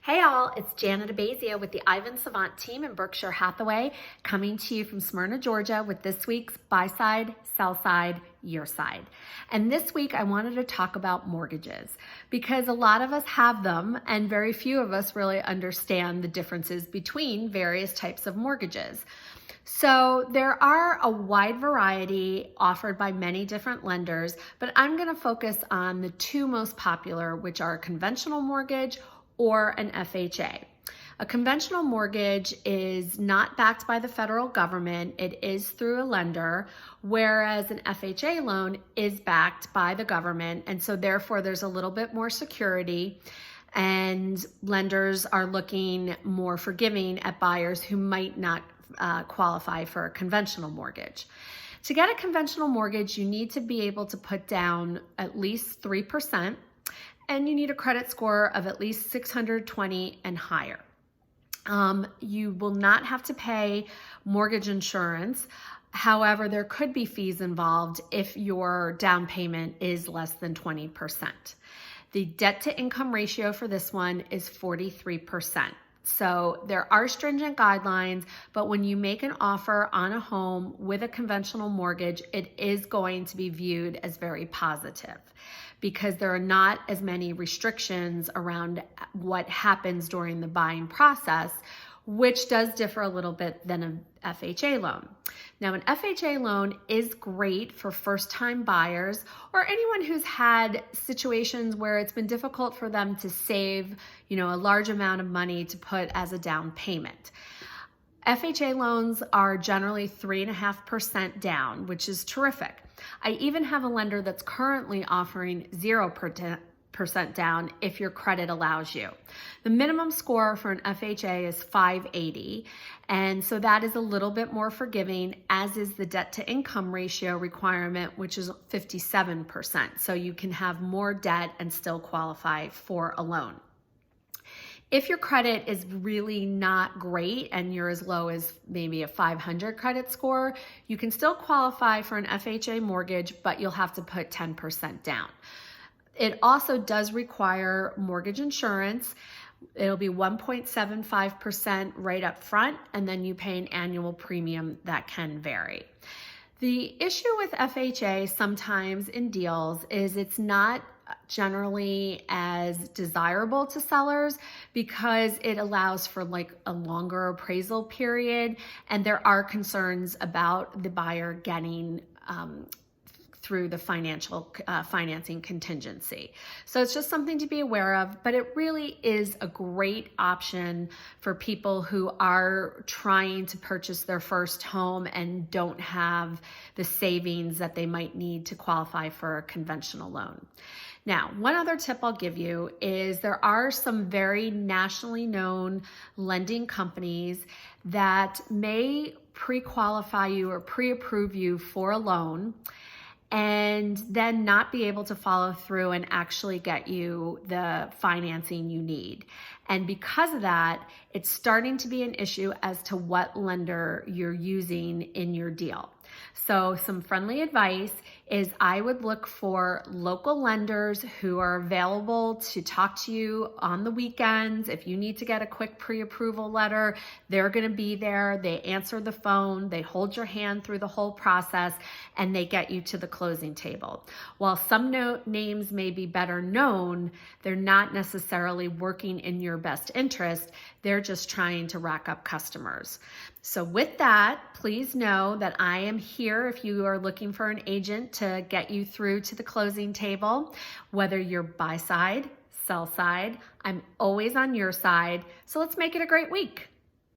Hey all, it's Janet Abazia with the Ivan Savant team in Berkshire Hathaway, coming to you from Smyrna, Georgia with this week's Buyside, Sellside, Your Side. And this week I wanted to talk about mortgages because a lot of us have them and very few of us really understand the differences between various types of mortgages. So there are a wide variety offered by many different lenders, but I'm going to focus on the two most popular, which are a conventional mortgage or an FHA. A conventional mortgage is not backed by the federal government. It is through a lender, whereas an FHA loan is backed by the government. And so therefore there's a little bit more security, and lenders are looking more forgiving at buyers who might not qualify for a conventional mortgage. To get a conventional mortgage, you need to be able to put down at least 3%. And you need a credit score of at least 620 and higher. You will not have to pay mortgage insurance. However, there could be fees involved if your down payment is less than 20%. The debt to income ratio for this one is 43%. So there are stringent guidelines, but when you make an offer on a home with a conventional mortgage, it is going to be viewed as very positive because there are not as many restrictions around what happens during the buying process, which does differ a little bit than an FHA loan. Now, an FHA loan is great for first-time buyers or anyone who's had situations where it's been difficult for them to save, a large amount of money to put as a down payment. FHA loans are generally 3.5% down, which is terrific. I even have a lender that's currently offering 0% down if your credit allows you. The minimum score for an FHA is 580, and so that is a little bit more forgiving, as is the debt to income ratio requirement, which is 57%. So you can have more debt and still qualify for a loan. If your credit is really not great and you're as low as maybe a 500 credit score, you can still qualify for an FHA mortgage, but you'll have to put 10% down. It also does require mortgage insurance. It'll be 1.75% right up front, and then you pay an annual premium that can vary. The issue with FHA sometimes in deals is it's not generally as desirable to sellers because it allows for like a longer appraisal period, and there are concerns about the buyer getting through the financing contingency. So it's just something to be aware of, but it really is a great option for people who are trying to purchase their first home and don't have the savings that they might need to qualify for a conventional loan. Now, one other tip I'll give you is there are some very nationally known lending companies that may pre-qualify you or pre-approve you for a loan and then not be able to follow through and actually get you the financing you need. And because of that, it's starting to be an issue as to what lender you're using in your deal. So some friendly advice is I would look for local lenders who are available to talk to you on the weekends. If you need to get a quick pre-approval letter, they're going to be there. They answer the phone, they hold your hand through the whole process, and they get you to the closing table. While some names may be better known, they're not necessarily working in your best interest. They're just trying to rack up customers. So with that, please know that I am here if you are looking for an agent to get you through to the closing table. Whether you're buy side, sell side, I'm always on your side. So let's make it a great week.